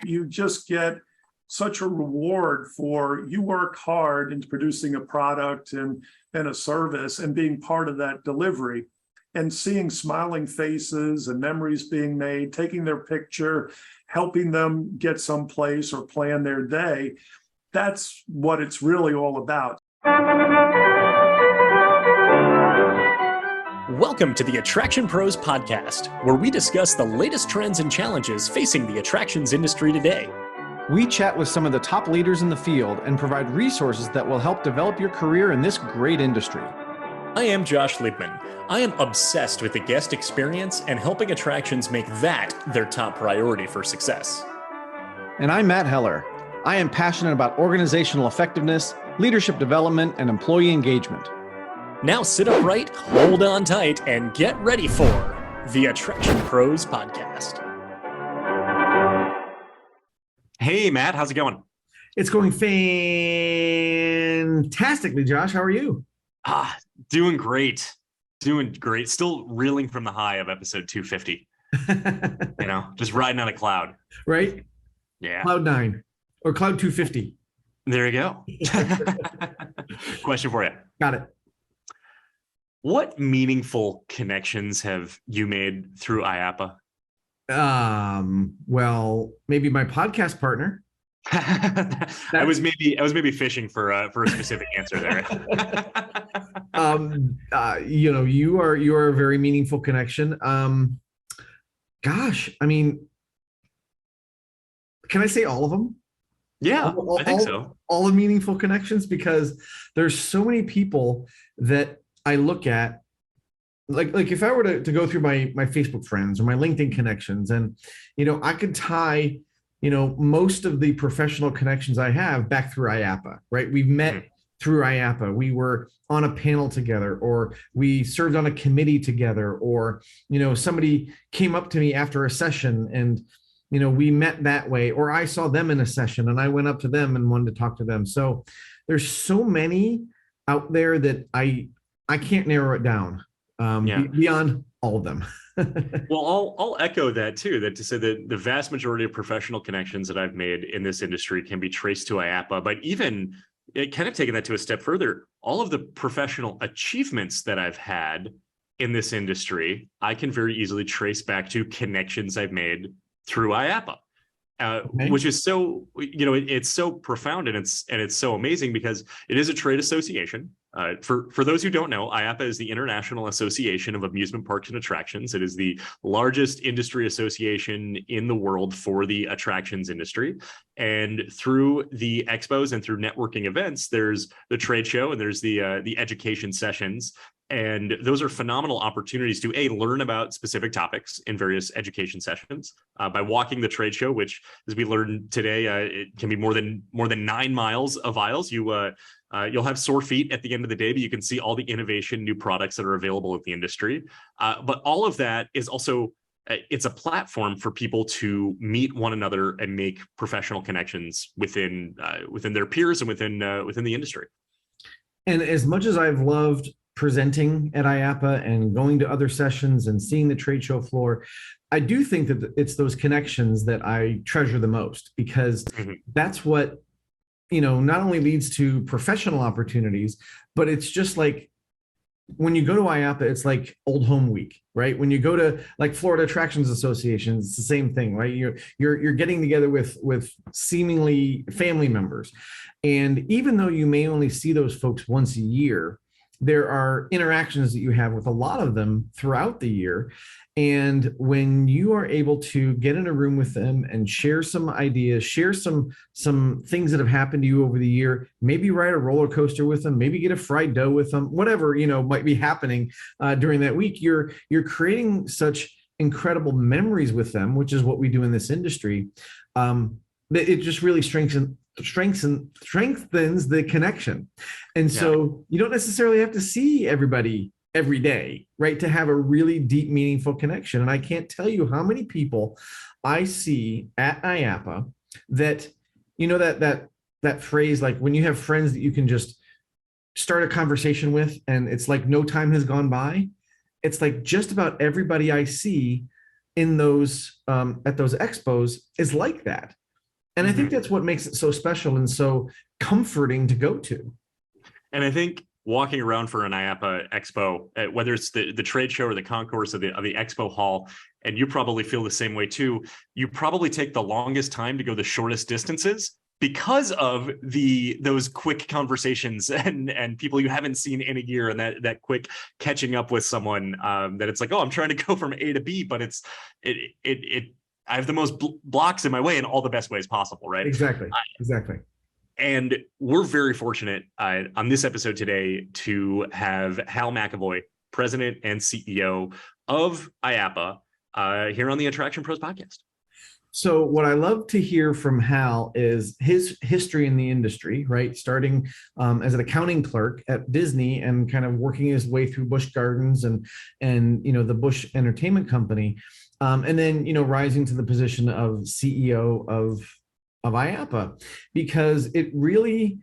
you just get such a reward for you work hard into producing a product and a service and being part of that delivery and seeing smiling faces and memories being made, taking their picture, helping them get someplace or plan their day. That's what it's really all about. Welcome to the Attraction Pros podcast, where we discuss the latest trends and challenges facing the attractions industry today. We chat with some of the top leaders in the field and provide resources that will help develop your career in this great industry. I am Josh Liebman. I am obsessed with the guest experience and helping attractions make that their top priority for success. And I'm Matt Heller. I am passionate about organizational effectiveness, leadership development, and employee engagement. Now sit upright, hold on tight, and get ready for the Attraction Pros podcast. Hey, Matt, how's it going? It's going fantastically, Josh. How are you? Doing great. Still reeling from the high of episode 250. Just riding on a cloud. Right? Yeah. Cloud 9 or Cloud 250. There you go. Question for you. Got it. What meaningful connections have you made through IAAPA? Well, maybe my podcast partner. I was maybe fishing for a specific answer there. You are a very meaningful connection. Gosh, I mean, can I say all of them? Yeah, I think so. All the meaningful connections, because there's so many people that I look at, like if I were to go through my Facebook friends or my LinkedIn connections, and I could tie most of the professional connections I have back through IAAPA, right? We've met through IAAPA. We were on a panel together, or we served on a committee together, or somebody came up to me after a session and we met that way, or I saw them in a session and I went up to them and wanted to talk to them. So there's so many out there that I can't narrow it down beyond all of them. Well, I'll echo that too, that to say that the vast majority of professional connections that I've made in this industry can be traced to IAAPA, but even kind of taking that to a step further, all of the professional achievements that I've had in this industry, I can very easily trace back to connections I've made through IAAPA. Which is so, it's so profound and it's so amazing because it is a trade association. For those who don't know, IAAPA is the International Association of Amusement Parks and Attractions. It is the largest industry association in the world for the attractions industry. And through the expos and through networking events, there's the trade show and there's the education sessions. And those are phenomenal opportunities to learn about specific topics in various education sessions by walking the trade show, which, as we learned today, it can be more than 9 miles of aisles. You'll have sore feet at the end of the day, but you can see all the innovation, new products that are available in the industry. But all of that is also it's a platform for people to meet one another and make professional connections within their peers and within the industry. And as much as I've loved presenting at IAAPA and going to other sessions and seeing the trade show floor, I do think that it's those connections that I treasure the most, because that's what, not only leads to professional opportunities, but it's just like when you go to IAAPA, it's like Old Home Week, right? When you go to like Florida Attractions Association, it's the same thing, right? You're getting together with seemingly family members. And even though you may only see those folks once a year, there are interactions that you have with a lot of them throughout the year. And when you are able to get in a room with them and share some ideas, share some things that have happened to you over the year, maybe ride a roller coaster with them, maybe get a fried dough with them, whatever, might be happening during that week, you're creating such incredible memories with them, which is what we do in this industry. That it just really strengthens the connection. And so you don't necessarily have to see everybody every day, right, to have a really deep, meaningful connection. And I can't tell you how many people I see at IAAPA that, that phrase, like when you have friends that you can just start a conversation with and it's like no time has gone by. It's like just about everybody I see in those at those expos is like that. And I think that's what makes it so special and so comforting to go to. And I think walking around for an IAAPA expo, whether it's the trade show or the concourse of the expo hall, and you probably feel the same way too, you probably take the longest time to go the shortest distances because of those quick conversations and people you haven't seen in a year, and that quick catching up with someone, that it's like, oh, I'm trying to go from A to B, but I have the most blocks in my way in all the best ways possible, right? Exactly. And we're very fortunate on this episode today to have Hal McEvoy, President and CEO of IAAPA, here on the Attraction Pros podcast. So what I love to hear from Hal is his history in the industry, right? Starting as an accounting clerk at Disney and kind of working his way through Busch Gardens and the Busch Entertainment Company, and then rising to the position of CEO of IAAPA, because it really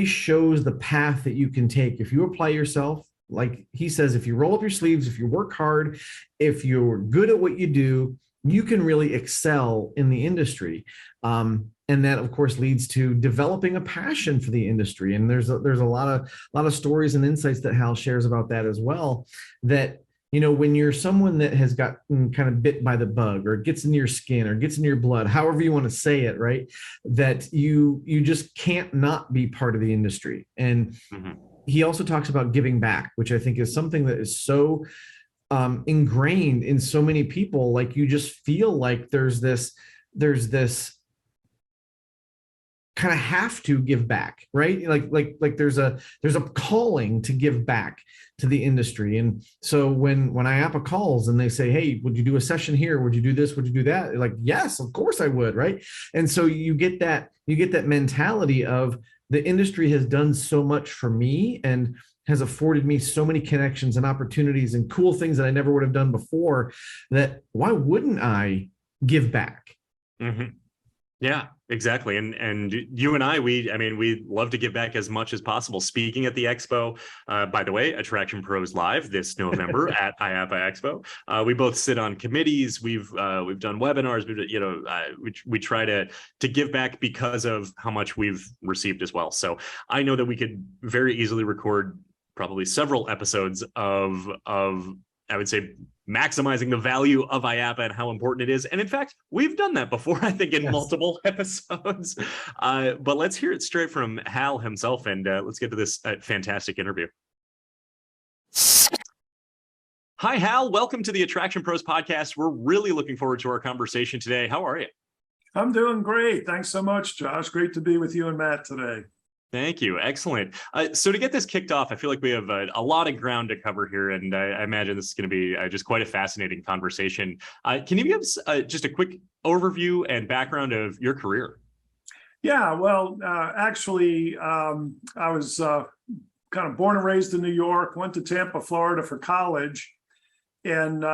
shows the path that you can take if you apply yourself. Like he says, if you roll up your sleeves, if you work hard, if you're good at what you do, you can really excel in the industry. And that, of course, leads to developing a passion for the industry. And there's a lot of stories and insights that Hal shares about that as well. That when you're someone that has gotten kind of bit by the bug, or gets in your skin, or gets in your blood, however you want to say it, right? That you just can't not be part of the industry. And he also talks about giving back, which I think is something that is so ingrained in so many people. Like you just feel like there's this kind of have to give back, right? Like there's a calling to give back to the industry. And so when IAAPA calls and they say, hey, would you do a session here? Would you do this? Would you do that? Like, yes, of course I would, right? And so you get that mentality of the industry has done so much for me and has afforded me so many connections and opportunities and cool things that I never would have done before, that why wouldn't I give back? Yeah, exactly. And you and I, we love to give back as much as possible. Speaking at the expo, by the way, Attraction Pros Live this November at IAAPA Expo. We both sit on committees. We've done webinars. We try to give back because of how much we've received as well. So I know that we could very easily record probably several episodes of I would say maximizing the value of IAAPA and how important it is. And in fact, we've done that before, I think, in multiple episodes. But let's hear it straight from Hal himself, and let's get to this fantastic interview. Hi, Hal. Welcome to the Attraction Pros podcast. We're really looking forward to our conversation today. How are you? I'm doing great. Thanks so much, Josh. Great to be with you and Matt today. Thank you. Excellent. So to get this kicked off, I feel like we have a lot of ground to cover here, and I imagine this is going to be just quite a fascinating conversation. Can you give us just a quick overview and background of your career? Yeah, well, actually, I was kind of born and raised in New York, went to Tampa, Florida for college, and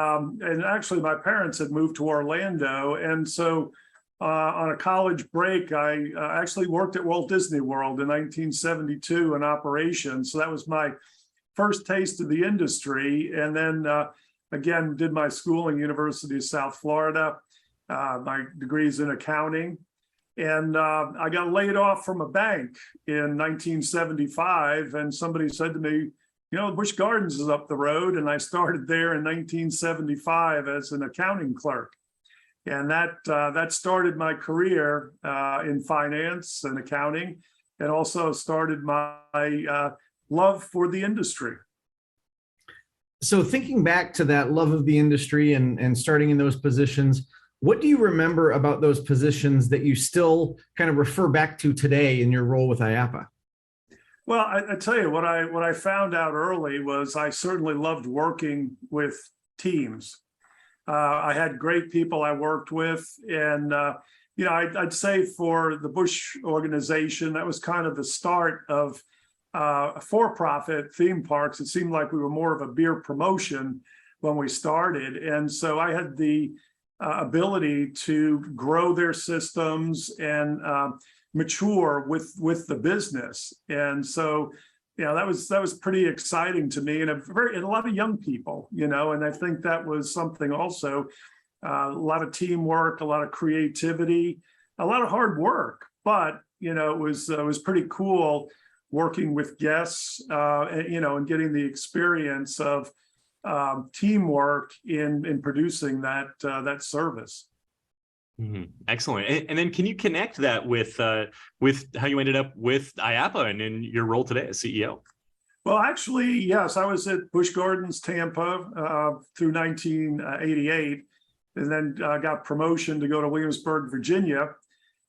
actually my parents had moved to Orlando, and so on a college break, I actually worked at Walt Disney World in 1972 in operations. So that was my first taste of the industry. And then again, did my schooling, University of South Florida, my degrees in accounting. And I got laid off from a bank in 1975. And somebody said to me, Busch Gardens is up the road. And I started there in 1975 as an accounting clerk. And that started my career in finance and accounting, and also started my love for the industry. So thinking back to that love of the industry and starting in those positions, what do you remember about those positions that you still kind of refer back to today in your role with IAAPA? Well, I tell you, what I found out early was I certainly loved working with teams. I had great people I worked with, and I'd say for the Busch organization, that was kind of the start of for-profit theme parks. It seemed like we were more of a beer promotion when we started, and so I had the ability to grow their systems and mature with the business, and so. That was pretty exciting to me, and a lot of young people, and I think that was something also, a lot of teamwork, a lot of creativity, a lot of hard work, but it was pretty cool working with guests, and getting the experience of teamwork in producing that service. Excellent. And then can you connect that with how you ended up with IAAPA and in your role today as CEO? Well, actually, yes, I was at Busch Gardens Tampa through 1988, and then got promotion to go to Williamsburg, Virginia.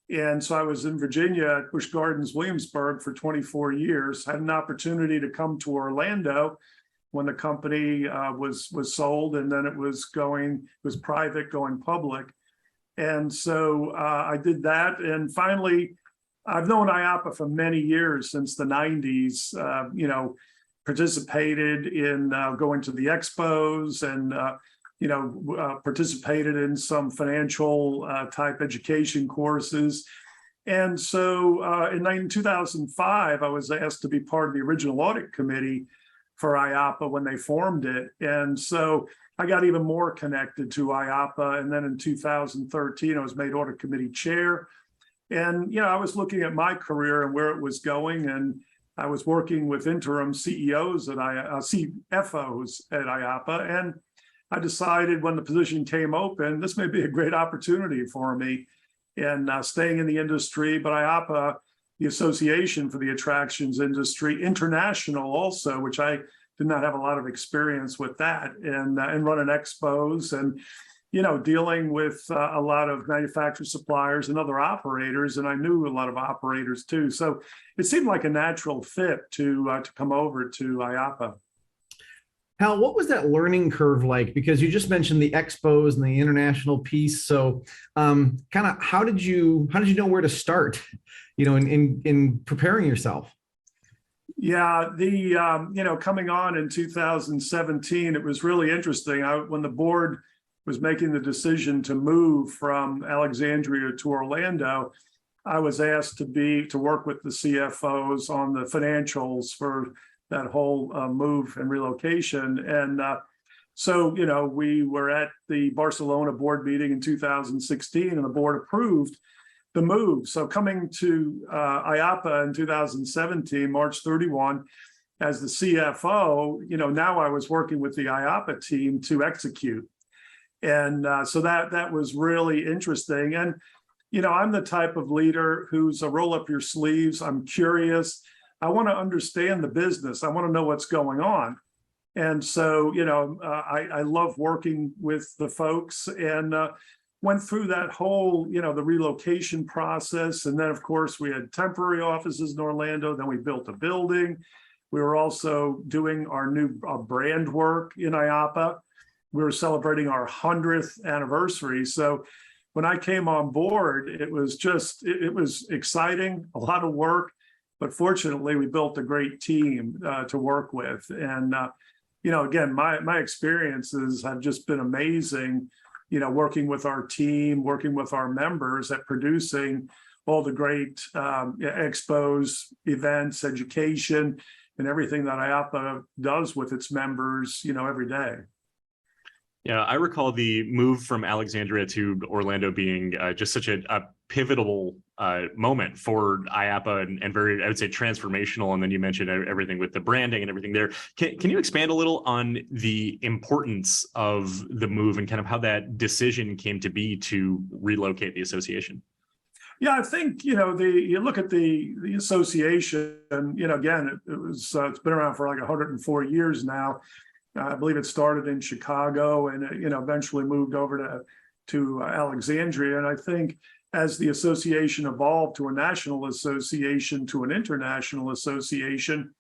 And so I was in Virginia at Busch Gardens, Williamsburg for 24 years. Had an opportunity to come to Orlando when the company was sold, and then it was private, going public. And so I did that. And finally, I've known IAAPA for many years, since the 90s, participated in going to the expos and, participated in some financial type education courses. And so in 2005, I was asked to be part of the original audit committee for IAAPA when they formed it. And so I got even more connected to IAAPA. And then in 2013, I was made audit committee chair. And, I was looking at my career and where it was going. And I was working with interim CEOs at CFOs at IAAPA. And I decided when the position came open, this may be a great opportunity for me in staying in the industry. But IAAPA, the Association for the Attractions Industry, international also, which I did not have a lot of experience with that, and running expos and, dealing with a lot of manufacturers, suppliers, and other operators. And I knew a lot of operators too. So it seemed like a natural fit to come over to IAAPA. Hal, what was that learning curve like? Because you just mentioned the expos and the international piece. So kind of how did you know where to start, in preparing yourself? Yeah, coming on in 2017, it was really interesting. When the board was making the decision to move from Alexandria to Orlando, I was asked to work with the CFOs on the financials for that whole move and relocation. And so, we were at the Barcelona board meeting in 2016, and the board approved the move. So coming to IAAPA in 2017, March 31, as the CFO, now I was working with the IAAPA team to execute. And so that was really interesting. And, I'm the type of leader who's a roll up your sleeves. I'm curious. I want to understand the business. I want to know what's going on. And so, I love working with the folks, and went through that whole, the relocation process. And then, of course, we had temporary offices in Orlando. Then we built a building. We were also doing our new brand work in IAAPA. We were celebrating our 100th anniversary. So when I came on board, it was exciting, a lot of work. But fortunately, we built a great team to work with. And, again, my experiences have just been amazing, working with our team, working with our members at producing all the great expos, events, education, and everything that IAAPA does with its members, every day. Yeah, I recall the move from Alexandria to Orlando being just such a pivotal moment for IAAPA and very, I would say, transformational. And then you mentioned everything with the branding and everything there. Can you expand a little on the importance of the move and kind of how that decision came to be to relocate the association? Yeah, I think, you look at the association, again, it's been around for like 104 years now. I believe it started in Chicago and, eventually moved over to Alexandria. And I think as the association evolved to a national association, to an international association,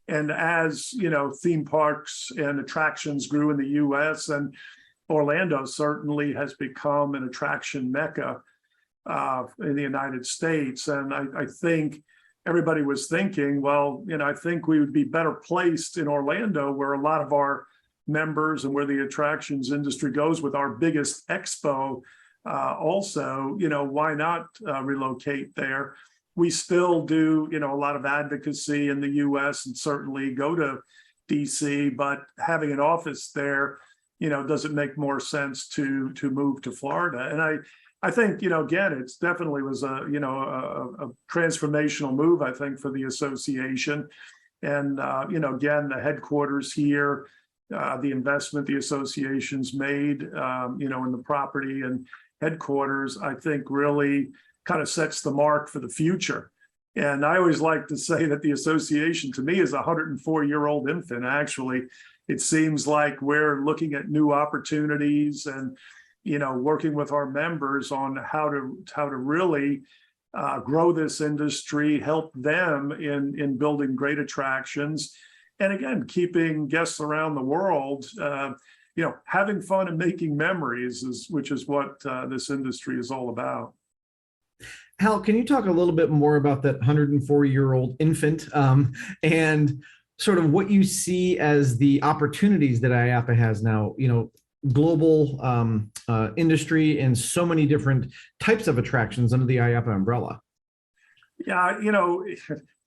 and as, theme parks and attractions grew in the U.S., and Orlando certainly has become an attraction mecca in the United States. And I think everybody was thinking, well, I think we would be better placed in Orlando, where a lot of our members and where the attractions industry goes with our biggest expo. Also, why not relocate there? We still do, a lot of advocacy in the U.S. and certainly go to D.C., but having an office there, does it make more sense to move to Florida? And I think, again, it's definitely was a transformational move, I think, for the association. And, again, the headquarters here, the investment the association's made, in the property and headquarters, I think really kind of sets the mark for the future. And I always like to say that the association to me is a 104-year-old infant. Actually, it seems like we're looking at new opportunities and, working with our members on how to really grow this industry, help them in building great attractions. And again, keeping guests around the world, having fun and making memories which is what this industry is all about. Hal, can you talk a little bit more about that 104-year-old infant and sort of what you see as the opportunities that IAAPA has now, global industry and so many different types of attractions under the IAAPA umbrella? Yeah,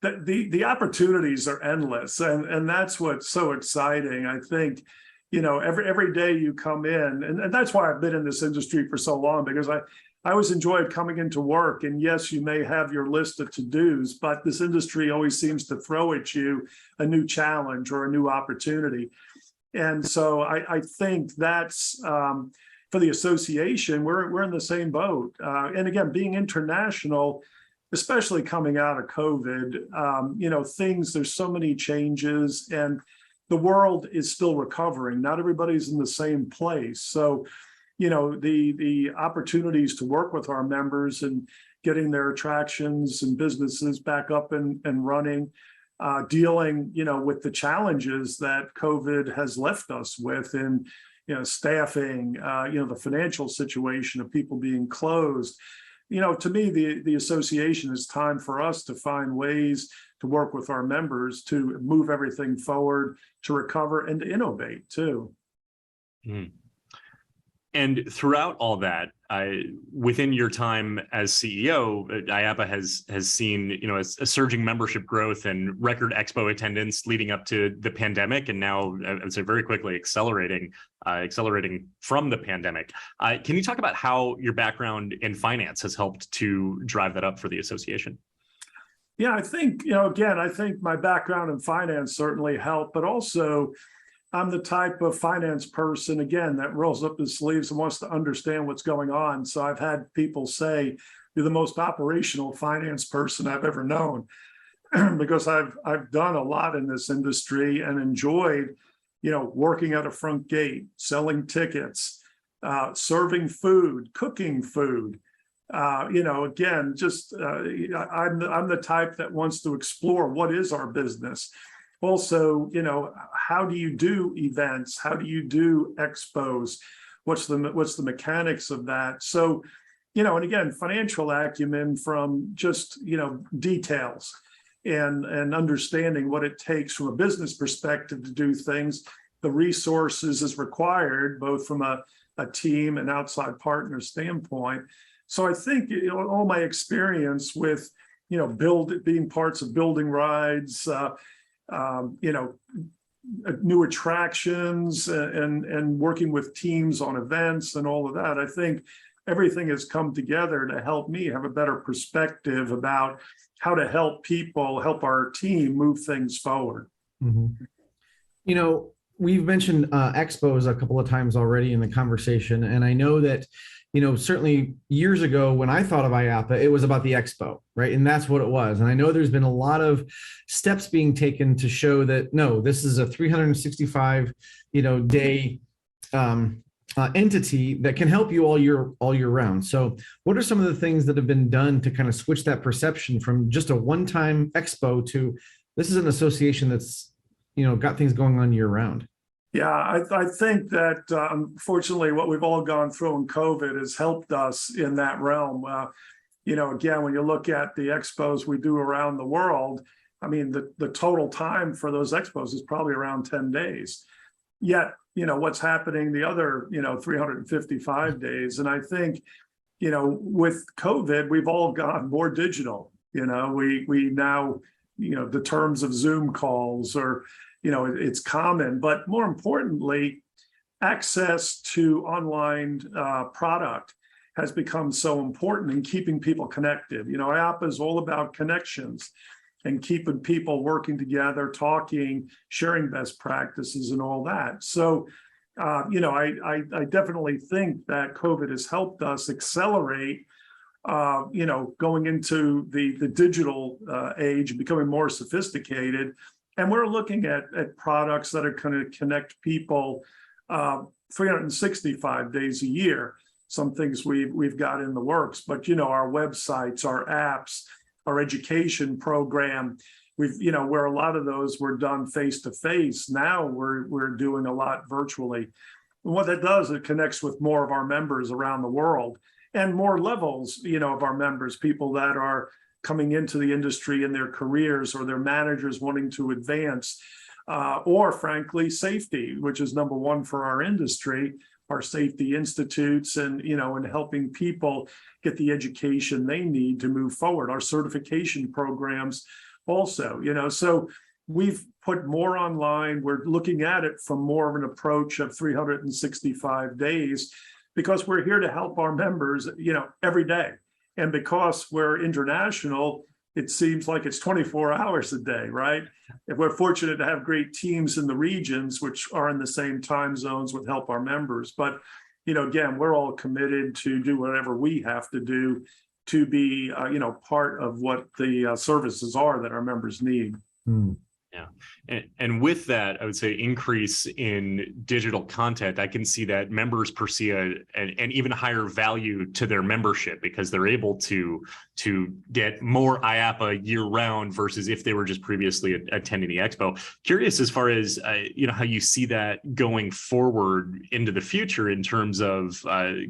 the opportunities are endless, and that's what's so exciting. I think, every day you come in, and that's why I've been in this industry for so long, because I always enjoyed coming into work. And yes, you may have your list of to-dos, but this industry always seems to throw at you a new challenge or a new opportunity. And so I think that's for the association, we're in the same boat. And again, being international, especially coming out of COVID, there's so many changes and the world is still recovering. Not everybody's in the same place. So, the opportunities to work with our members and getting their attractions and businesses back up and running, dealing, with the challenges that COVID has left us with in, staffing, the financial situation of people being closed. To me, the association is time for us to find ways to work with our members to move everything forward, to recover and to innovate too. Mm. And throughout all that, within your time as CEO, IAAPA has seen a surging membership growth and record expo attendance leading up to the pandemic, and now I would say very quickly accelerating from the pandemic. Can you talk about how your background in finance has helped to drive that up for the association? Yeah, I think I think my background in finance certainly helped, but also I'm the type of finance person, again, that rolls up his sleeves and wants to understand what's going on. So I've had people say, you're the most operational finance person I've ever known, because I've done a lot in this industry and enjoyed, working at a front gate, selling tickets, serving food, cooking food. Again, just I'm the type that wants to explore what is our business. Also, how do you do events? How do you do expos? What's the mechanics of that? So, and again, financial acumen from just, details and understanding what it takes from a business perspective to do things, the resources is required, both from a team and outside partner standpoint. So I think all my experience with, being parts of building rides, new attractions and working with teams on events and all of that. I think everything has come together to help me have a better perspective about how to help our team move things forward. Mm-hmm. We've mentioned expos a couple of times already in the conversation, and I know that certainly years ago when I thought of IAAPA, it was about the expo, right? And that's what it was. And I know there's been a lot of steps being taken to show that, no, this is a 365, day entity that can help you all year round. So what are some of the things that have been done to kind of switch that perception from just a one-time expo to this is an association that's, got things going on year round? Yeah, I think that unfortunately what we've all gone through in COVID has helped us in that realm. Again, when you look at the expos we do around the world, I mean, the total time for those expos is probably around 10 days. Yet, what's happening the other, 355 days. And I think, with COVID, we've all gone more digital. We now, the terms of Zoom calls or, it's common, but more importantly, access to online product has become so important in keeping people connected. IAAPA is all about connections and keeping people working together, talking, sharing best practices and all that. So, I definitely think that COVID has helped us accelerate, going into the digital age, becoming more sophisticated. And we're looking at products that are going to connect people 365 days a year. Some things we've got in the works, but our websites, our apps, our education program, where a lot of those were done face to face. Now we're doing a lot virtually. And what that does, it connects with more of our members around the world and more levels, of our members, people that are coming into the industry in their careers, or their managers wanting to advance, or frankly, safety, which is number one for our industry, our safety institutes, and and helping people get the education they need to move forward. Our certification programs also, so we've put more online. We're looking at it from more of an approach of 365 days, because we're here to help our members, every day. And because we're international, it seems like it's 24 hours a day, right? If we're fortunate to have great teams in the regions, which are in the same time zones, would help our members. But, again, we're all committed to do whatever we have to do to be, part of what the services are that our members need. Yeah. And with that, I would say increase in digital content, I can see that members perceive an even higher value to their membership, because they're able to get more IAAPA year round versus if they were just previously attending the expo. Curious as far as, how you see that going forward into the future in terms of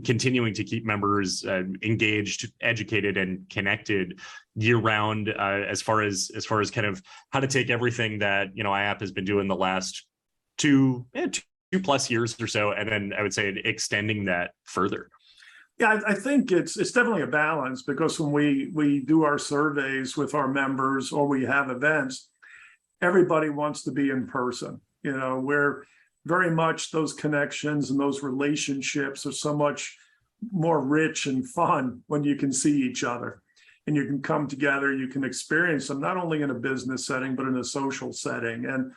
continuing to keep members engaged, educated, and connected year round, as far as kind of how to take everything that IAAPA has been doing the last two plus years or so, and then I would say extending that further. Yeah, I think it's definitely a balance, because when we do our surveys with our members, or we have events, everybody wants to be in person. We're very much, those connections and those relationships are so much more rich and fun when you can see each other. And you can come together, you can experience them, not only in a business setting, but in a social setting. And,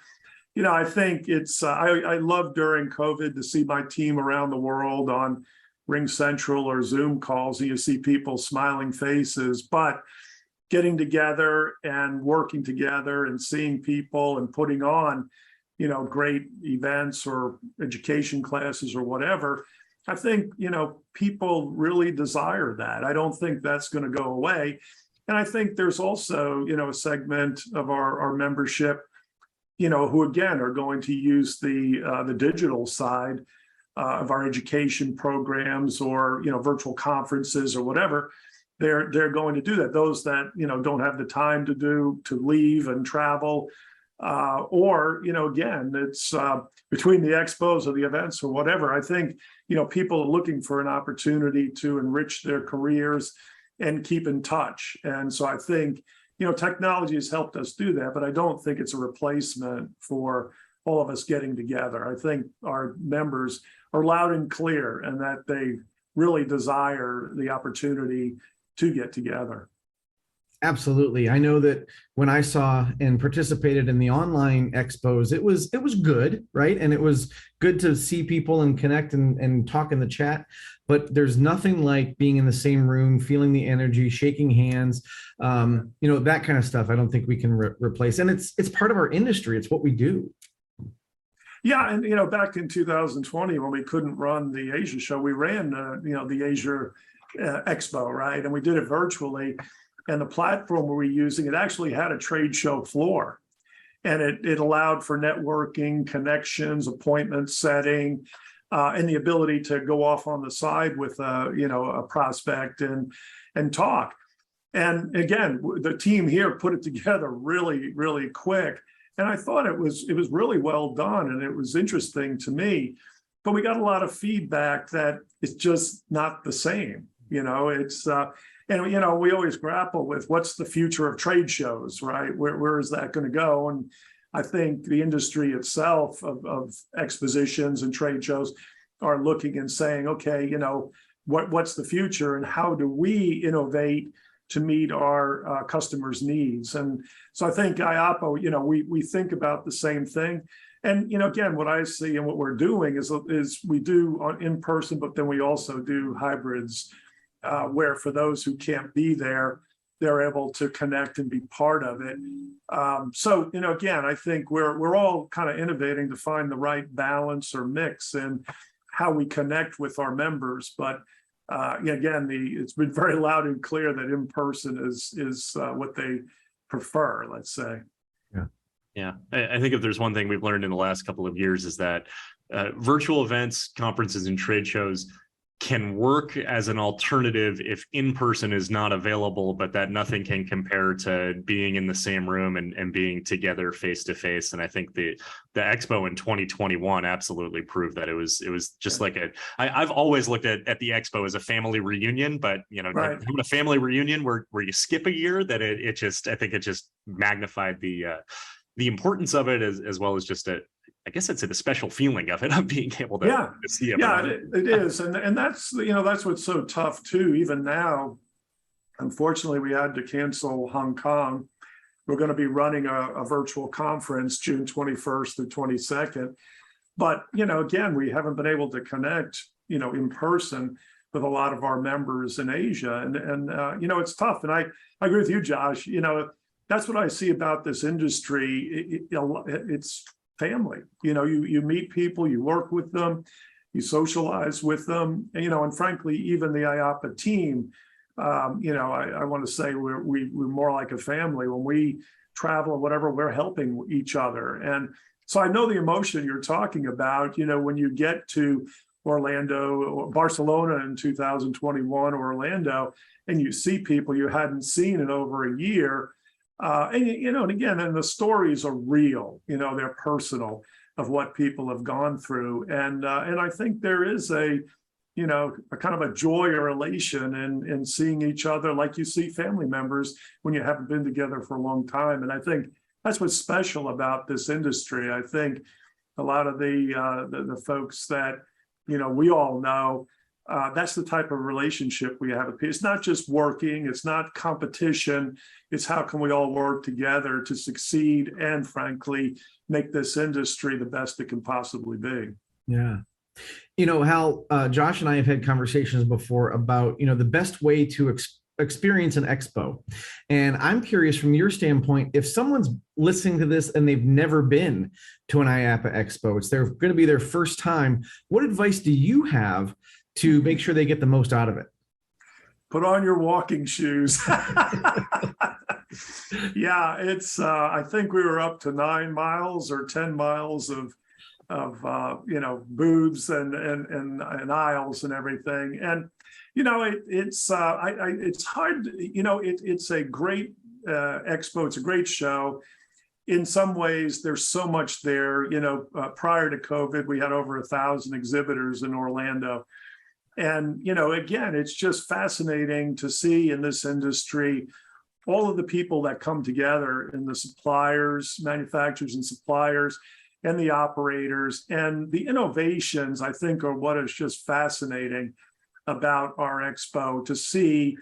I think it's, I love during COVID to see my team around the world on Ring Central or Zoom calls, and you see people smiling faces, but getting together and working together and seeing people and putting on, great events or education classes or whatever. I think, people really desire that. I don't think that's going to go away. And I think there's also, a segment of our membership, who again are going to use the digital side of our education programs, or, virtual conferences or whatever. They're going to do that. Those that, don't have the time to leave and travel, or, again, it's between the expos or the events or whatever. I think, people are looking for an opportunity to enrich their careers and keep in touch. And so I think, technology has helped us do that, but I don't think it's a replacement for all of us getting together. I think our members are loud and clear, and that they really desire the opportunity to get together. Absolutely. I know that when I saw and participated in the online expos, it was good, right? And it was good to see people and connect and talk in the chat. But there's nothing like being in the same room, feeling the energy, shaking hands, that kind of stuff. I don't think we can replace. And it's part of our industry. It's what we do. Yeah, and back in 2020, when we couldn't run the Asia show, we ran the Asia Expo, right? And we did it virtually. And the platform we were using, it actually had a trade show floor, and it allowed for networking, connections, appointment setting, and the ability to go off on the side with a prospect and talk. And again, the team here put it together really, really quick. And I thought it was really well done, and it was interesting to me. But we got a lot of feedback that it's just not the same. It's and we always grapple with what's the future of trade shows, right? Where is that going to go? And I think the industry itself of expositions and trade shows are looking and saying, okay, what's the future and how do we innovate to meet our customers' needs. And so I think IAAPA, we think about the same thing. And, again, what I see and what we're doing is we do in person, but then we also do hybrids where for those who can't be there, they're able to connect and be part of it. So, again, I think we're all kind of innovating to find the right balance or mix in how we connect with our members. But again, it's been very loud and clear that in person is what they prefer, let's say. Yeah, I think if there's one thing we've learned in the last couple of years is that virtual events, conferences, and trade shows can work as an alternative if in-person is not available, but that nothing can compare to being in the same room and being together face to face. And I think the expo in 2021 absolutely proved that it was just like I've always looked at the expo as a family reunion, but Right. having a family reunion where you skip a year, that I think it just magnified the importance of it as well as just I guess it's a special feeling of it, of being able to see it. Yeah, it is. And that's, that's what's so tough too. Even now, unfortunately, we had to cancel Hong Kong. We're going to be running a virtual conference June 21st through 22nd. But, again, we haven't been able to connect, in person with a lot of our members in Asia. And it's tough. And I agree with you, Josh. That's what I see about this industry. It's family. You meet people, you work with them, you socialize with them, and frankly, even the IAAPA team, I want to say we're more like a family. When we travel or whatever, we're helping each other. And so I know the emotion you're talking about, when you get to Orlando or Barcelona in 2021, or Orlando, and you see people you hadn't seen in over a year. And again, and the stories are real, they're personal of what people have gone through. And I think there is a kind of a joy or elation in seeing each other like you see family members when you haven't been together for a long time. And I think that's what's special about this industry. I think a lot of the folks that, we all know, that's the type of relationship we have. It's not just working, it's not competition, it's how can we all work together to succeed and frankly, make this industry the best it can possibly be. Yeah. Hal, Josh and I have had conversations before about, the best way to experience an expo. And I'm curious from your standpoint, if someone's listening to this and they've never been to an IAAPA expo, it's going to be their first time. What advice do you have to make sure they get the most out of it? Put on your walking shoes. Yeah, it's, I think we were up to 9 miles or 10 miles of booths and aisles and everything. And, it's hard, it's a great expo. It's a great show. In some ways, there's so much there. Prior to COVID, we had over 1,000 exhibitors in Orlando. And, again, it's just fascinating to see in this industry all of the people that come together in the suppliers, manufacturers and suppliers, and the operators. And the innovations, I think, are what is just fascinating about our expo, to see,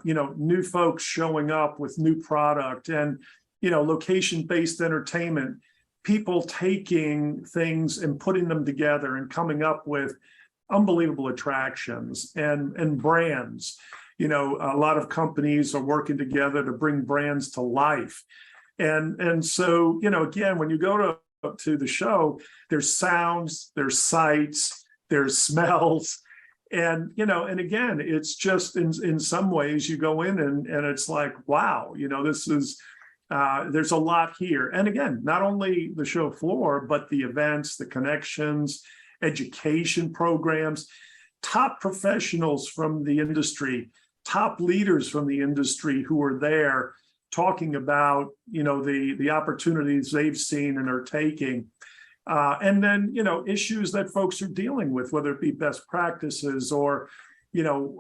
new folks showing up with new product and, location-based entertainment, people taking things and putting them together and coming up with unbelievable attractions and brands. A lot of companies are working together to bring brands to life. And so, again, when you go to the show, there's sounds, there's sights, there's smells. And, and again, it's just in some ways you go in and it's like, wow, this is, there's a lot here. And again, not only the show floor, but the events, the connections, education programs, top professionals from the industry, top leaders from the industry who are there talking about, the opportunities they've seen and are taking. And then, issues that folks are dealing with, whether it be best practices or,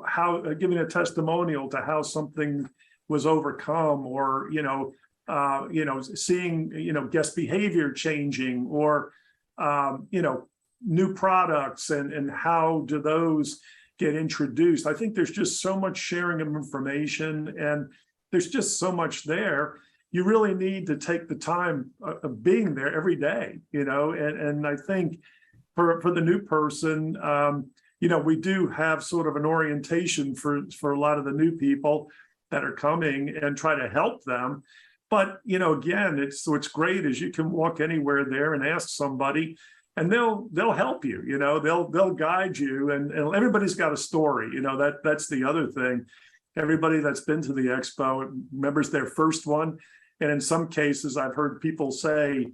how giving a testimonial to how something was overcome, or, seeing, guest behavior changing, or, new products and how do those get introduced. I think there's just so much sharing of information, and there's just so much there. You really need to take the time of being there every day, and I think for the new person, we do have sort of an orientation for a lot of the new people that are coming and try to help them. But, again, what's great is you can walk anywhere there and ask somebody, and they'll help you, they'll guide you, and everybody's got a story, that's the other thing. Everybody that's been to the expo remembers their first one. And in some cases, I've heard people say,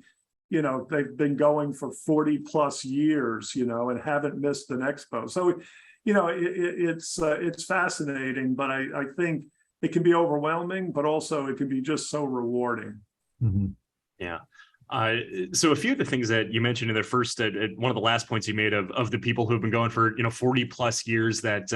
they've been going for 40 plus years, and haven't missed an expo. So, it's fascinating, but I think it can be overwhelming, but also it can be just so rewarding. Mm-hmm. Yeah. So a few of the things that you mentioned in the first, one of the last points you made of the people who've been going for, 40 plus years, that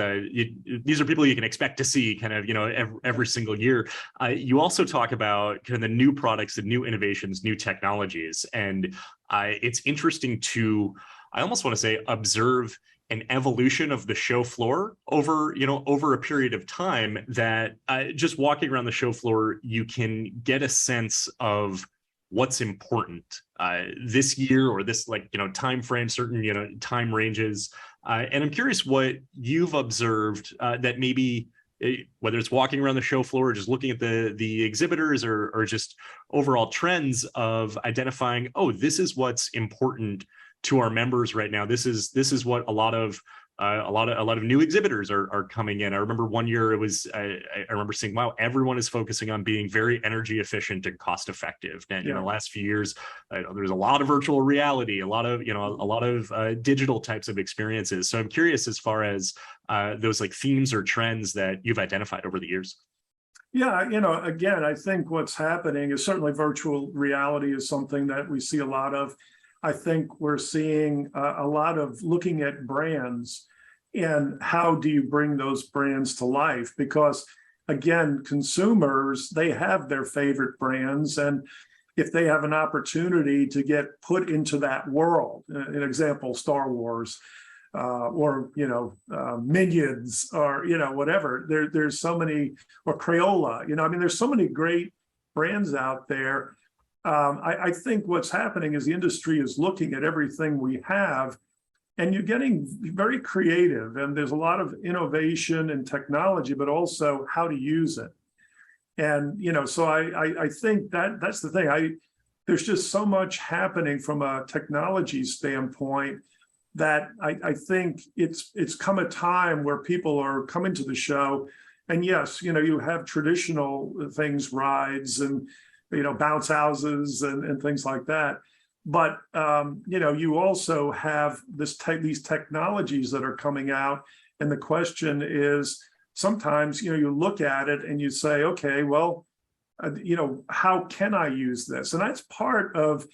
these are people you can expect to see kind of, every single year. You also talk about kind of the new products, the new innovations, new technologies. And it's interesting to, I almost want to say, observe an evolution of the show floor over a period of time, that just walking around the show floor, you can get a sense of what's important this year, or this time frame, certain time ranges, and I'm curious what you've observed that maybe, whether it's walking around the show floor or just looking at the exhibitors, or just overall trends of identifying, oh, this is what's important to our members right now. This is what a lot of new exhibitors are coming in. I remember one year it was, I remember seeing, wow, everyone is focusing on being very energy efficient and cost effective. And in the last few years, there's a lot of virtual reality, a lot of digital types of experiences. So I'm curious, as far as those themes or trends that you've identified over the years. Yeah, again, I think what's happening is certainly virtual reality is something that we see a lot of. I think we're seeing a lot of looking at brands and how do you bring those brands to life? Because again, consumers, they have their favorite brands, and if they have an opportunity to get put into that world, an example, Star Wars, or Minions, or whatever. There's so many, or Crayola. There's so many great brands out there. I think what's happening is the industry is looking at everything we have, and you're getting very creative, and there's a lot of innovation and technology, but also how to use it. And, so I think that's the thing. There's just so much happening from a technology standpoint that I think it's come a time where people are coming to the show, and yes, you have traditional things, rides, and bounce houses and things like that. But, you also have these technologies that are coming out. And the question is, sometimes, you look at it and you say, okay, well, how can I use this? And that's part of,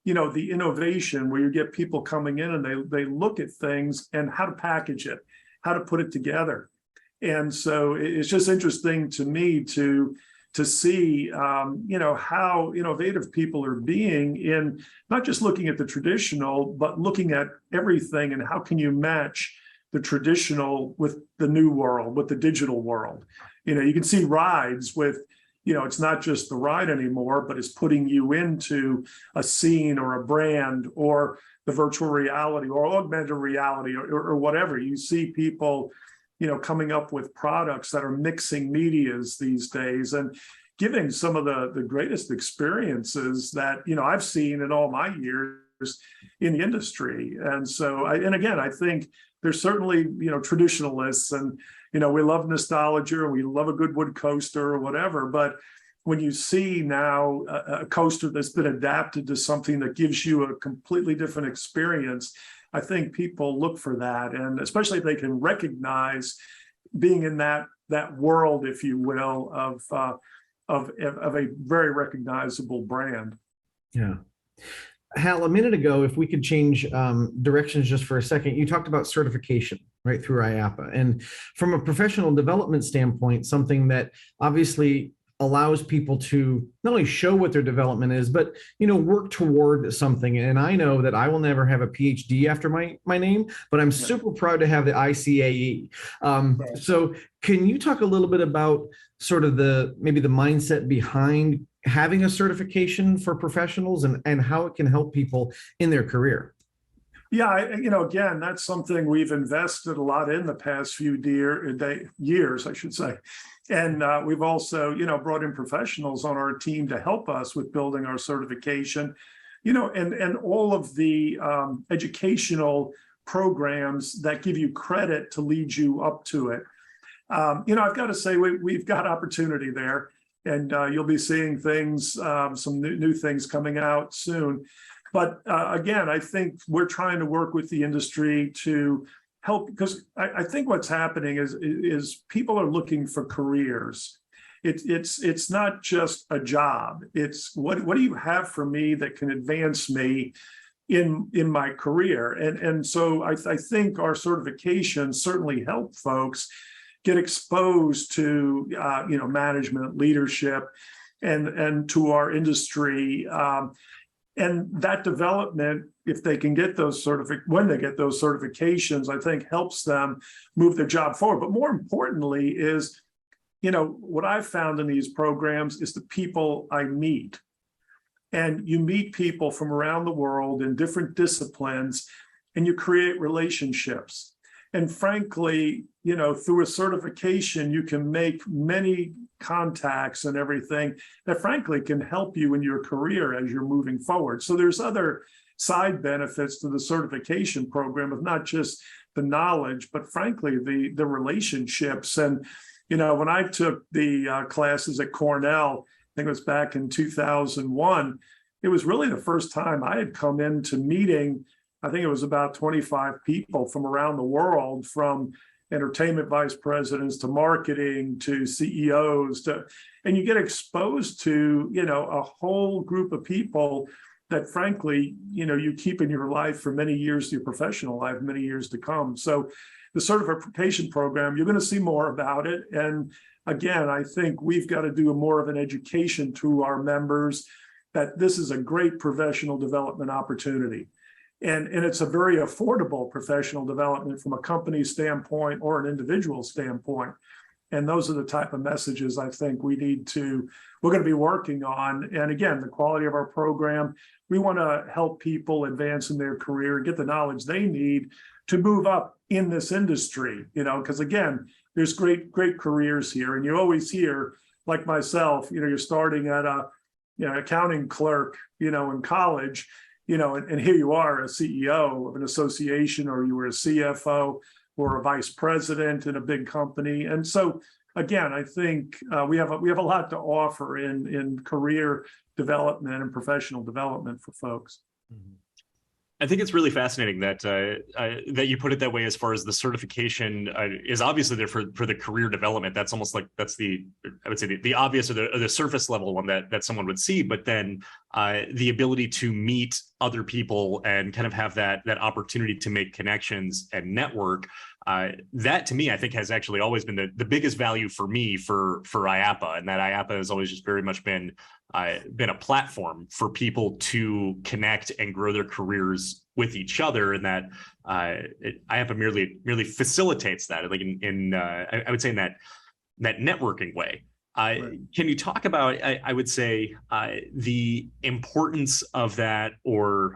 the innovation, where you get people coming in and they look at things and how to package it, how to put it together. And so it's just interesting to me to see, how innovative people are being in not just looking at the traditional, but looking at everything, and how can you match the traditional with the new world, with the digital world. You can see rides with, it's not just the ride anymore, but it's putting you into a scene or a brand, or the virtual reality or augmented reality, or whatever. You see people coming up with products that are mixing medias these days and giving some of the greatest experiences that, I've seen in all my years in the industry. And so, I think there's certainly, traditionalists, and, we love nostalgia, and we love a good wood coaster or whatever. But when you see now a coaster that's been adapted to something that gives you a completely different experience, I think people look for that, and especially if they can recognize being in that world, if you will, of a very recognizable brand. Yeah. Hal, a minute ago, if we could change directions just for a second, you talked about certification, right, through IAAPA. And from a professional development standpoint, something that obviously allows people to not only show what their development is, but work toward something. And I know that I will never have a PhD after my name, but I'm super proud to have the ICAE. So can you talk a little bit about sort of maybe the mindset behind having a certification for professionals and how it can help people in their career? Yeah, again, that's something we've invested a lot in the past few years, I should say. And we've also, brought in professionals on our team to help us with building our certification, and all of the educational programs that give you credit to lead you up to it. I've got to say, we've got opportunity there, and you'll be seeing things, some new things coming out soon. But again, I think we're trying to work with the industry to help, because I think what's happening is people are looking for careers. It's not just a job. It's what do you have for me that can advance me in my career? And so I think our certifications certainly help folks get exposed to management, leadership, and to our industry. And that development, if they can get those when they get those certifications, I think helps them move their job forward. But more importantly is, what I've found in these programs is the people I meet. And you meet people from around the world in different disciplines, and you create relationships. And frankly, through a certification, you can make many contacts and everything that frankly can help you in your career as you're moving forward. So there's other side benefits to the certification program of not just the knowledge, but frankly, the relationships. And, when I took the classes at Cornell, I think it was back in 2001, it was really the first time I had come into meeting, I think it was about 25 people from around the world, from entertainment vice presidents to marketing to CEOs and you get exposed to, a whole group of people that frankly, you keep in your life for many years, your professional life, many years to come. So the certification program, you're going to see more about it. And again, I think we've got to do more of an education to our members that this is a great professional development opportunity. And it's a very affordable professional development from a company standpoint or an individual standpoint. And those are the type of messages I think we're going to be working on. And again, the quality of our program, we want to help people advance in their career and get the knowledge they need to move up in this industry, because again, there's great careers here. And you always hear, like myself, you're starting at a accounting clerk, in college, and here you are, a CEO of an association, or you were a CFO or a vice president in a big company. And so, again, I think we have a lot to offer in career development and professional development for folks. Mm-hmm. I think it's really fascinating that that you put it that way. As far as the certification is obviously there for the career development. That's almost like I would say the obvious or the surface level one that someone would see. But then the ability to meet other people and kind of have that opportunity to make connections and network. That to me, I think, has actually always been the biggest value for me for IAAPA, and that IAAPA has always just very much been a platform for people to connect and grow their careers with each other, and that IAAPA merely facilitates that, like I would say in that networking way. Right. Can you talk about, I would say, the importance of that, or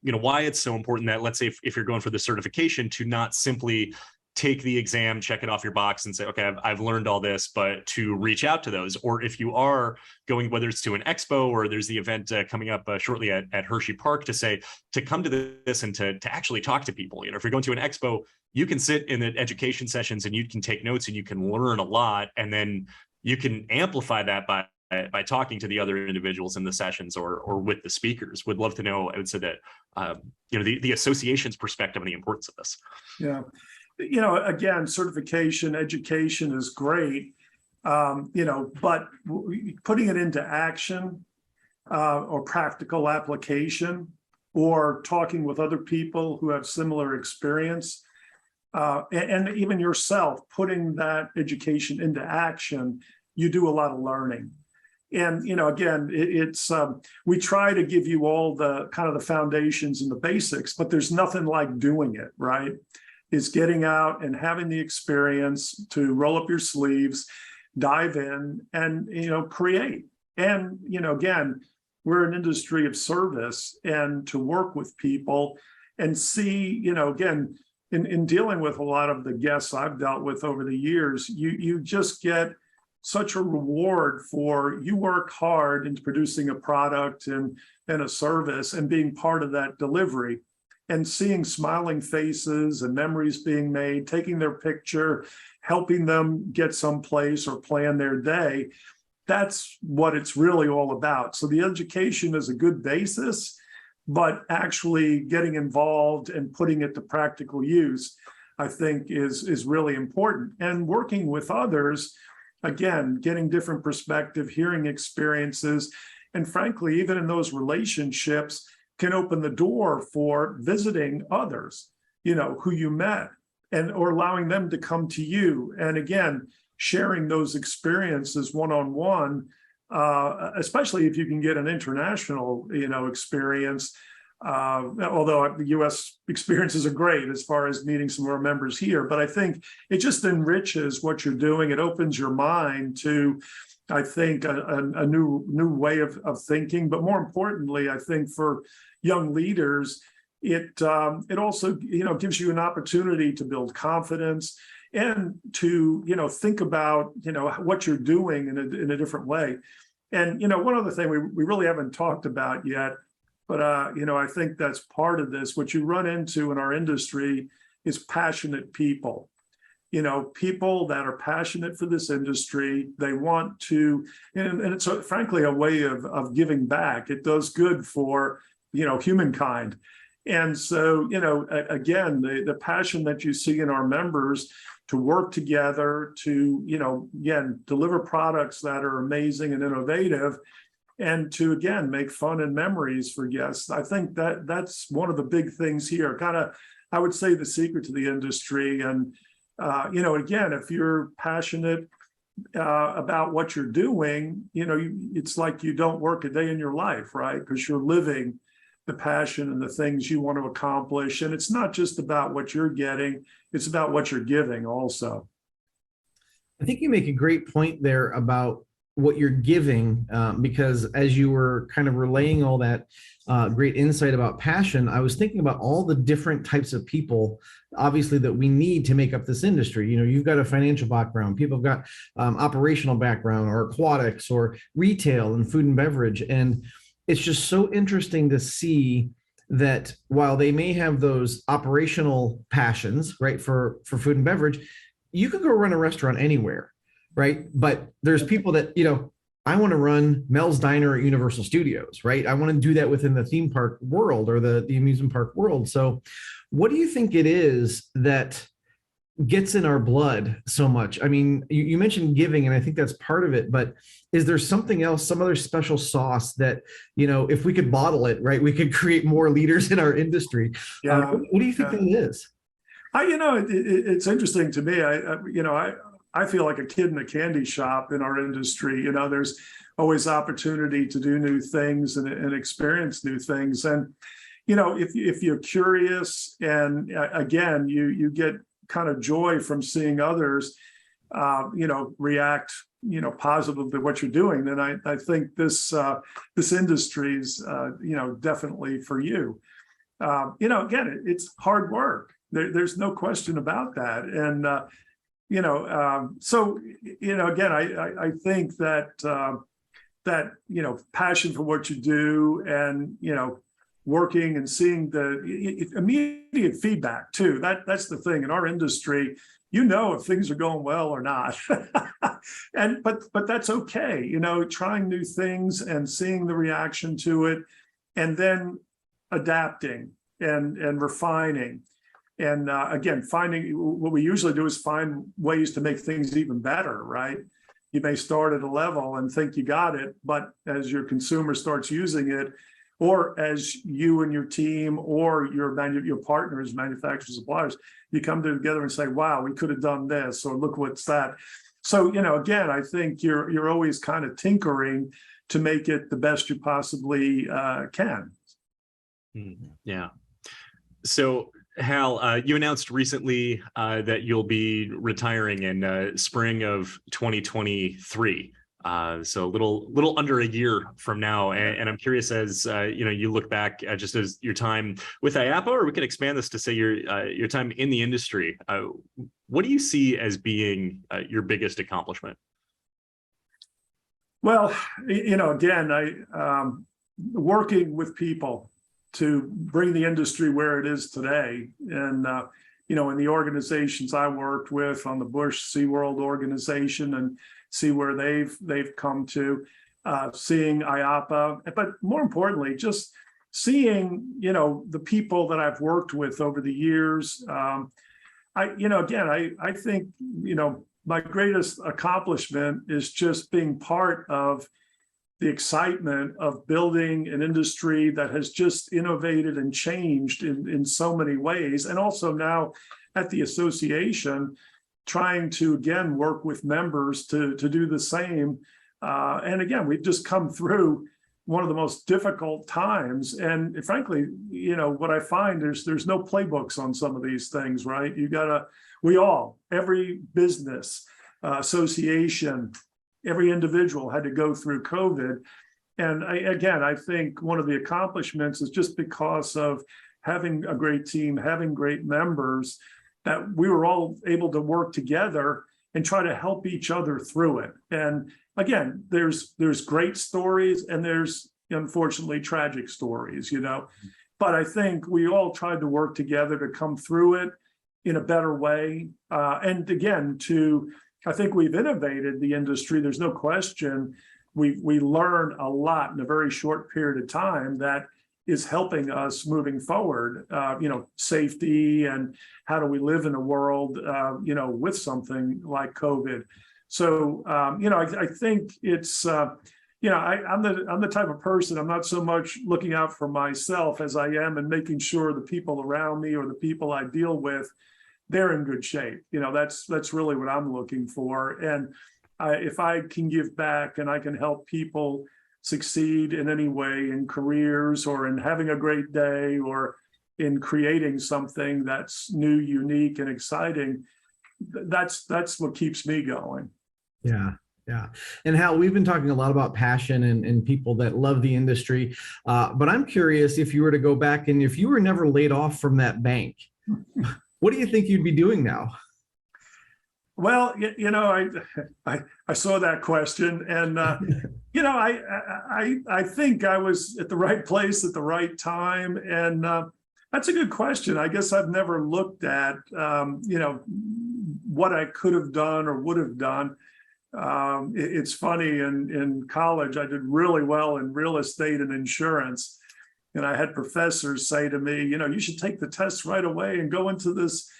why it's so important that, let's say, if you're going for the certification, to not simply take the exam, check it off your box and say, okay, I've learned all this, but to reach out to those, or if you are going, whether it's to an expo or there's the event coming up shortly at Hershey Park, to come to this and to actually talk to people. If you're going to an expo, you can sit in the education sessions and you can take notes and you can learn a lot, and then you can amplify that by talking to the other individuals in the sessions or with the speakers. Would love to know, I would say, that the association's perspective on the importance of this. Yeah. Again, certification, education is great, but putting it into action or practical application, or talking with other people who have similar experience, and even yourself putting that education into action, you do a lot of learning. And, again, we try to give you all the kind of the foundations and the basics, but there's nothing like doing it, right? It's getting out and having the experience to roll up your sleeves, dive in and, create. And, again, we're an industry of service, and to work with people and see, again, in dealing with a lot of the guests I've dealt with over the years, you just get such a reward for you work hard into producing a product and a service and being part of that delivery, and seeing smiling faces and memories being made, taking their picture, helping them get someplace or plan their day. That's what it's really all about. So the education is a good basis, but actually getting involved and putting it to practical use, I think is really important. And working with others, again, getting different perspective, hearing experiences, and frankly, even in those relationships can open the door for visiting others, who you met, and or allowing them to come to you. And again, sharing those experiences one-on-one, especially if you can get an international, experience. Although the U.S. experiences are great as far as meeting some of our members here, but I think it just enriches what you're doing. It opens your mind to, I think, a new way of thinking. But more importantly, I think for young leaders, it also gives you an opportunity to build confidence and to think about what you're doing in a different way. And one other thing we really haven't talked about yet. But, I think that's part of this. What you run into in our industry is passionate people, people that are passionate for this industry. They want to, and it's frankly a way of giving back. It does good for, humankind. And so, again, the passion that you see in our members to work together to, again, deliver products that are amazing and innovative, and to, again, make fun and memories for guests. I think that's one of the big things here, kind of, I would say, the secret to the industry. And, again, if you're passionate about what you're doing, it's like you don't work a day in your life, right? Because you're living the passion and the things you want to accomplish. And it's not just about what you're getting, it's about what you're giving also. I think you make a great point there about what you're giving, because as you were kind of relaying all that great insight about passion, I was thinking about all the different types of people, obviously, that we need to make up this industry. You've got a financial background, people have got operational background, or aquatics, or retail and food and beverage. And it's just so interesting to see that while they may have those operational passions, right, for food and beverage, you could go run a restaurant anywhere. Right. But there's people that, I want to run Mel's Diner at Universal Studios, right? I want to do that within the theme park world or the amusement park world. So what do you think it is that gets in our blood so much? I mean, you mentioned giving, and I think that's part of it, but is there something else, some other special sauce that, if we could bottle it, right, we could create more leaders in our industry? Yeah. What do you think that is? It's interesting to me. I feel like a kid in a candy shop in our industry. There's always opportunity to do new things and experience new things. And, if you're curious and again, you get kind of joy from seeing others, react, positively to what you're doing, then I think this industry is, definitely for you. Again, it's hard work. There's no question about that. And, so, again, I think that, passion for what you do and, working and seeing the immediate feedback too. That's the thing in our industry, if things are going well or not. but that's okay. Trying new things and seeing the reaction to it, and then adapting and refining. And again, finding what we usually do is find ways to make things even better, right? You may start at a level and think you got it, but as your consumer starts using it, or as you and your team or your partners, manufacturers, suppliers, you come together and say, wow, we could have done this, or look what's that. So, again, I think you're always kind of tinkering to make it the best you possibly can. Yeah. So, Hal, you announced recently that you'll be retiring in spring of 2023. So a little under a year from now, and I'm curious, as you look back just as your time with IAAPA, or we could expand this to say your time in the industry. What do you see as being your biggest accomplishment? Well, again, I working with people to bring the industry where it is today, and in the organizations I worked with on the Busch SeaWorld organization, and see where they've come to, seeing IAAPA, but more importantly, just seeing the people that I've worked with over the years. I think my greatest accomplishment is just being part of the excitement of building an industry that has just innovated and changed in so many ways, and also now at the association, trying to, again, work with members to do the same. And again, we've just come through one of the most difficult times. And frankly, what I find there's no playbooks on some of these things, right? Every business, association, every individual had to go through COVID. And I think one of the accomplishments is just because of having a great team, having great members, that we were all able to work together and try to help each other through it. And again, there's great stories and there's unfortunately tragic stories, but I think we all tried to work together to come through it in a better way. And again, I think we've innovated the industry. There's no question. We learned a lot in a very short period of time that is helping us moving forward, safety, and how do we live in a world, with something like COVID. So, I think it's, I'm the type of person, I'm not so much looking out for myself as I am and making sure the people around me or the people I deal with, they're in good shape. That's really what I'm looking for. And if I can give back and I can help people succeed in any way in careers or in having a great day or in creating something that's new, unique, and exciting, that's what keeps me going. Yeah. Yeah. And Hal, we've been talking a lot about passion and people that love the industry. But I'm curious, if you were to go back and if you were never laid off from that bank, what do you think you'd be doing now? Well, I saw that question, and I think I was at the right place at the right time, and that's a good question. I guess I've never looked at what I could have done or would have done. It's funny, in college I did really well in real estate and insurance, and I had professors say to me, you should take the test right away and go into this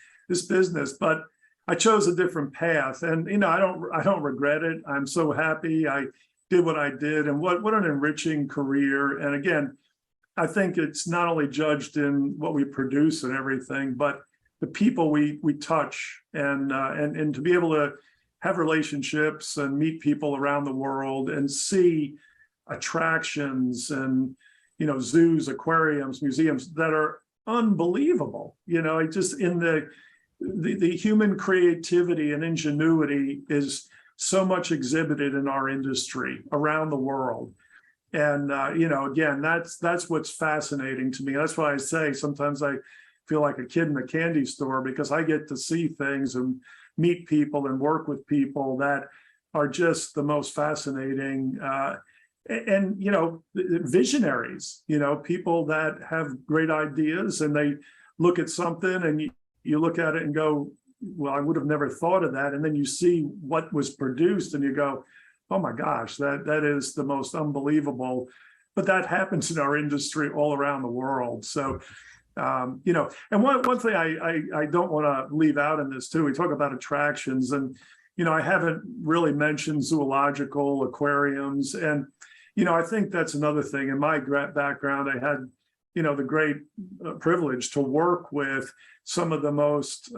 business, but I chose a different path, and I don't regret it. I'm so happy I did what I did, and what an enriching career. And again, I think it's not only judged in what we produce and everything, but the people we touch, and to be able to have relationships and meet people around the world and see attractions and zoos, aquariums, museums that are unbelievable. Just in the human creativity and ingenuity is so much exhibited in our industry around the world. And, again, that's what's fascinating to me. That's why I say sometimes I feel like a kid in a candy store, because I get to see things and meet people and work with people that are just the most fascinating, and visionaries, people that have great ideas, and they look at something and you look at it and go, well, I would have never thought of that. And then you see what was produced and you go, oh my gosh, that is the most unbelievable. But that happens in our industry all around the world. So, and one thing I don't want to leave out in this too, we talk about attractions, and, I haven't really mentioned zoological aquariums. And, I think that's another thing. In my background, I had, the great privilege to work with some of the most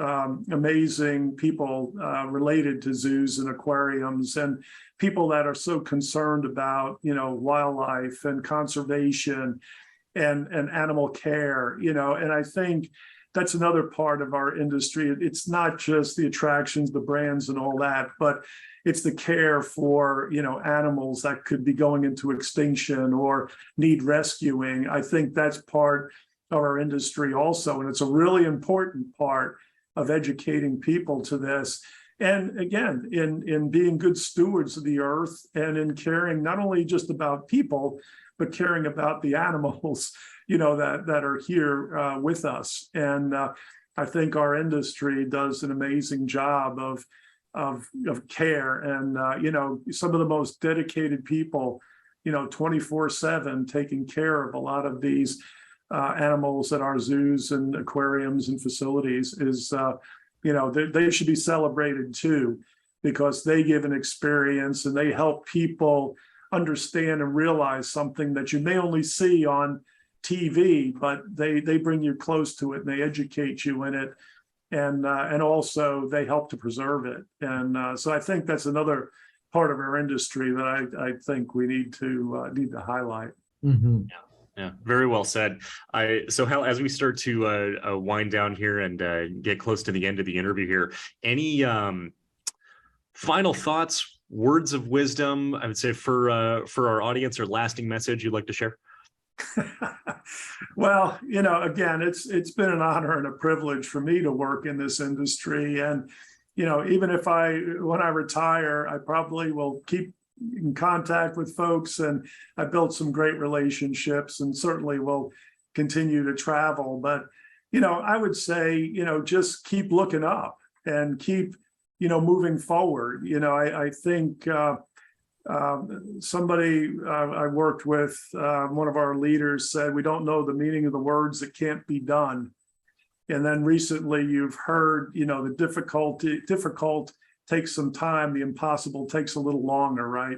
amazing people related to zoos and aquariums, and people that are so concerned about, wildlife and conservation and animal care, and I think that's another part of our industry. It's not just the attractions, the brands and all that, but it's the care for, animals that could be going into extinction or need rescuing. I think that's part of our industry also. And it's a really important part of educating people to this. And again, in being good stewards of the earth and in caring not only just about people, but caring about the animals, that are here with us. And I think our industry does an amazing job of care, and some of the most dedicated people, 24/7 taking care of a lot of these animals at our zoos and aquariums and facilities is, they should be celebrated too, because they give an experience and they help people understand and realize something that you may only see on TV, but they bring you close to it and they educate you in it. And also they help to preserve it. And so I think that's another part of our industry that I think we need to highlight. Mm-hmm. Yeah, very well said. So Hal, as we start to wind down here and get close to the end of the interview here, any final thoughts, words of wisdom, I would say, for our audience, or lasting message you'd like to share? Well, again, it's been an honor and a privilege for me to work in this industry. And, even if when I retire, I probably will keep in contact with folks, and I built some great relationships and certainly will continue to travel. But, I would say, just keep looking up and keep, moving forward. I think, somebody I worked with, one of our leaders said, we don't know the meaning of the words that can't be done. And then recently you've heard, the difficult takes some time, the impossible takes a little longer, right?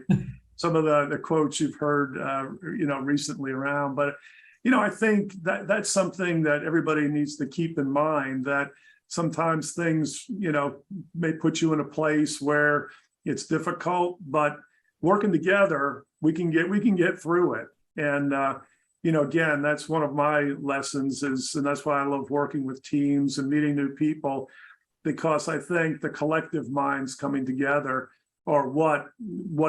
Some of the quotes you've heard, recently around. But, I think that's something that everybody needs to keep in mind, that sometimes things, may put you in a place where it's difficult, but working together, we can get through it. And, again, that's one of my lessons and that's why I love working with teams and meeting new people, because I think the collective minds coming together are what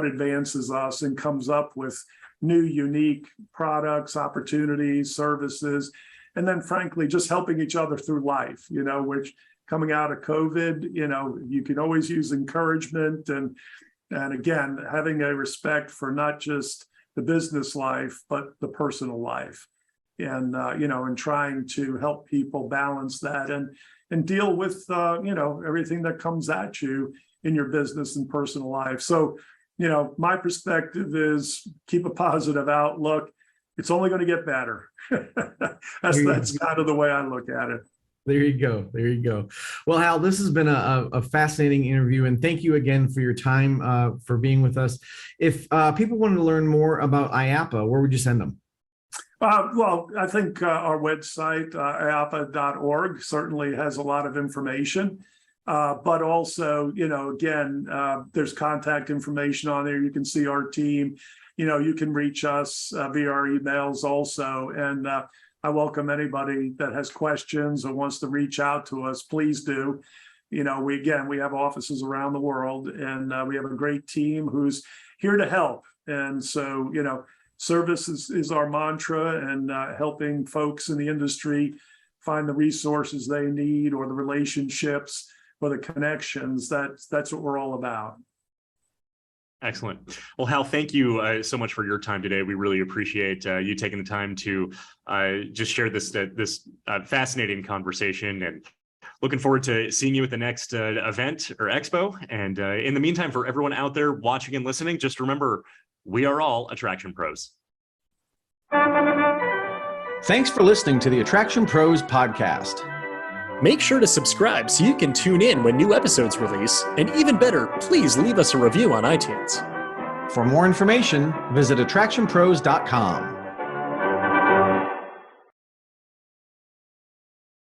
advances us and comes up with new, unique products, opportunities, services, and then frankly, just helping each other through life, which coming out of COVID, you can always use encouragement and again, having a respect for not just the business life, but the personal life, and and trying to help people balance that and deal with everything that comes at you in your business and personal life. So, my perspective is keep a positive outlook. It's only going to get better. That's kind of the way I look at it. There you go. There you go. Well, Hal, this has been a fascinating interview, and thank you again for your time, for being with us. If people wanted to learn more about IAAPA, where would you send them? Well, I think our website, IAAPA.org, certainly has a lot of information. But also, again, there's contact information on there. You can see our team. You can reach us via our emails also. And I welcome anybody that has questions or wants to reach out to us. Please do. We have offices around the world, and we have a great team who's here to help. And so, service is our mantra, and helping folks in the industry find the resources they need, or the relationships or the connections. That's what we're all about. Excellent. Well, Hal, thank you so much for your time today. We really appreciate you taking the time to just share this fascinating conversation, and looking forward to seeing you at the next event or expo. And in the meantime, for everyone out there watching and listening, just remember, we are all attraction pros. Thanks for listening to the Attraction Pros podcast. Make sure to subscribe so you can tune in when new episodes release, and even better, please leave us a review on iTunes. For more information, visit attractionpros.com.